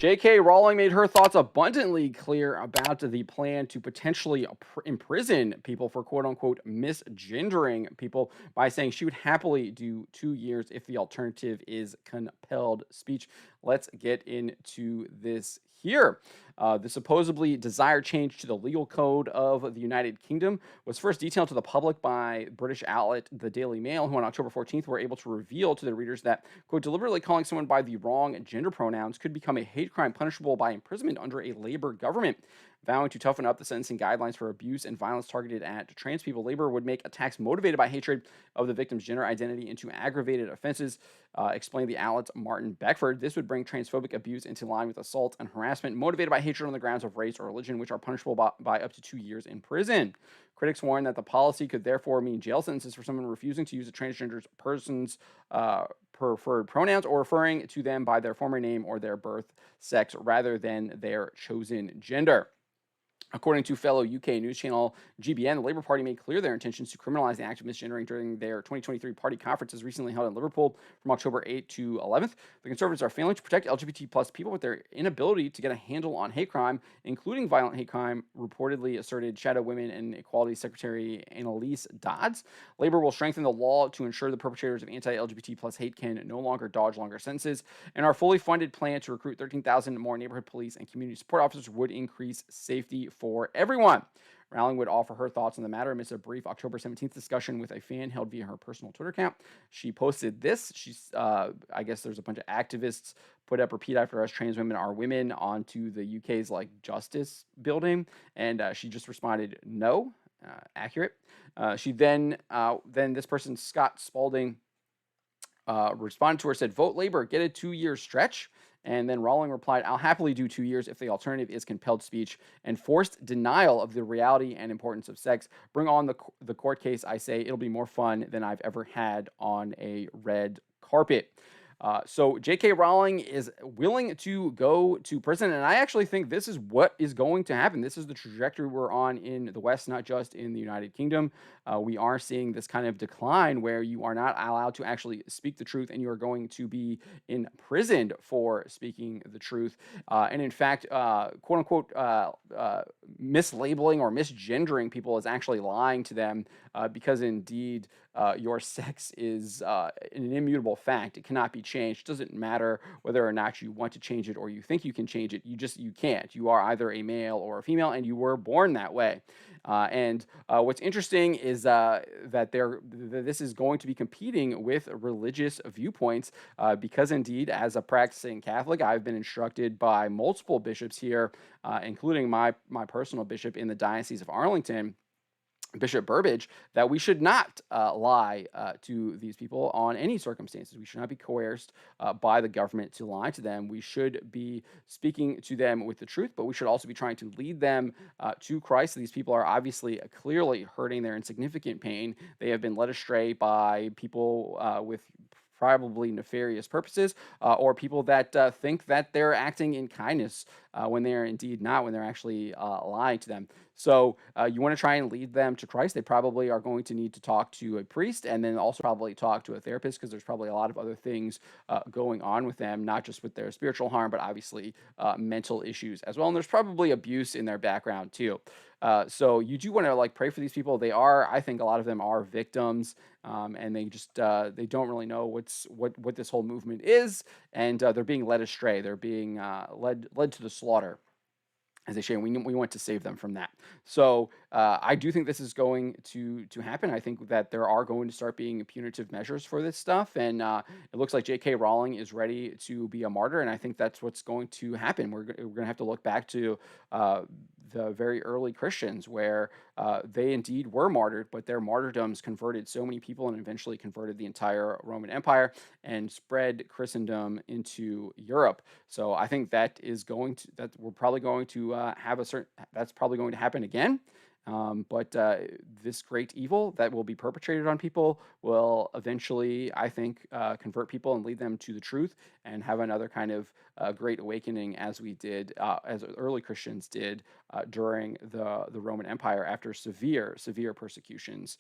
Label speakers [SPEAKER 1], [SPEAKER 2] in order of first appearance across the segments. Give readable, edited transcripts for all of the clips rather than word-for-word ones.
[SPEAKER 1] J.K. Rowling made her thoughts abundantly clear about the plan to potentially imprison people for quote unquote misgendering people by saying she would happily do 2 years if the alternative is compelled speech. Let's get into this here. The supposedly desired change to the legal code of the United Kingdom was first detailed to the public by British outlet The Daily Mail, who on October 14th were able to reveal to their readers that, quote, deliberately calling someone by the wrong gender pronouns could become a hate crime punishable by imprisonment under a Labour government. Vowing to toughen up the sentencing guidelines for abuse and violence targeted at trans people, Labour would make attacks motivated by hatred of the victim's gender identity into aggravated offenses, explained the outlet's Martin Beckford. This would bring transphobic abuse into line with assault and harassment motivated by hatred on the grounds of race or religion, which are punishable by up to 2 years in prison. Critics warn that the policy could therefore mean jail sentences for someone refusing to use a transgender person's preferred pronouns or referring to them by their former name or their birth sex rather than their chosen gender. According to fellow UK news channel GBN, the Labour Party made clear their intentions to criminalise the act of misgendering during their 2023 party conferences recently held in Liverpool from October 8th to 11th. The Conservatives are failing to protect LGBT plus people with their inability to get a handle on hate crime, including violent hate crime, reportedly asserted Shadow Women and Equality Secretary Annalise Dodds. Labour will strengthen the law to ensure the perpetrators of anti-LGBT plus hate can no longer dodge longer sentences, and our fully funded plan to recruit 13,000 more neighbourhood police and community support officers would increase safety for everyone. Rowling would offer her thoughts on the matter amidst a brief October 17th discussion with a fan held via her personal Twitter account. She posted this. I guess there's a bunch of activists put up "Repeat after us, trans women are women" onto the UK's justice building, and she just responded, "No." Accurate. She then this person, Scott Spalding, responded to her, said, "Vote Labour, get a 2 year stretch." And then Rowling replied, "I'll happily do 2 years if the alternative is compelled speech and forced denial of the reality and importance of sex. Bring on the court case. I say it'll be more fun than I've ever had on a red carpet." So J.K. Rowling is willing to go to prison, and I actually think this is what is going to happen. This is the trajectory we're on in the West, not just in the United Kingdom. We are seeing this kind of decline where you are not allowed to actually speak the truth, and you are going to be imprisoned for speaking the truth. And in fact, quote unquote, mislabeling or misgendering people is actually lying to them because indeed your sex is an immutable fact. It cannot be changed. It doesn't matter whether or not you want to change it or you think you can change it. You can't. You are either a male or a female, and you were born that way. And what's interesting is that this is going to be competing with religious viewpoints because indeed, as a practicing Catholic, I've been instructed by multiple bishops here, including my personal bishop in the Diocese of Arlington, Bishop Burbage, that we should not lie to these people on any circumstances. We should not be coerced by the government to lie to them. We should be speaking to them with the truth, but we should also be trying to lead them to Christ. These people are obviously clearly hurting. They're in significant pain. They have been led astray by people with probably nefarious purposes, or people that think that they're acting in kindness when they're indeed not, when they're actually lying to them. So you want to try and lead them to Christ. They probably are going to need to talk to a priest and then also probably talk to a therapist because there's probably a lot of other things going on with them, not just with their spiritual harm, but obviously mental issues as well. And there's probably abuse in their background too. So you do want to pray for these people. I think a lot of them are victims, and they just they don't really know what this whole movement is, and they're being led astray. They're being led to the slaughter, as they say. We want to save them from that. So I do think this is going to happen. I think that there are going to start being punitive measures for this stuff, and it looks like J.K. Rowling is ready to be a martyr, and I think that's what's going to happen. We're going to have to look back to the very early Christians where they indeed were martyred, but their martyrdoms converted so many people and eventually converted the entire Roman Empire and spread Christendom into Europe. So I think that we're probably going to that's probably going to happen again. But this great evil that will be perpetrated on people will eventually, I think, convert people and lead them to the truth and have another kind of great awakening as early Christians did during the Roman Empire after severe persecutions.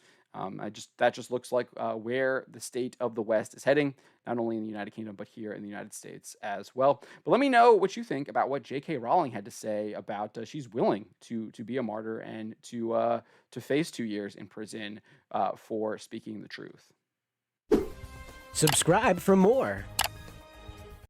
[SPEAKER 1] That just looks like where the state of the West is heading. not only in the United Kingdom, but here in the United States as well. But let me know what you think about what J.K. Rowling had to say about she's willing to be a martyr and to face 2 years in prison for speaking the truth.
[SPEAKER 2] Subscribe for more.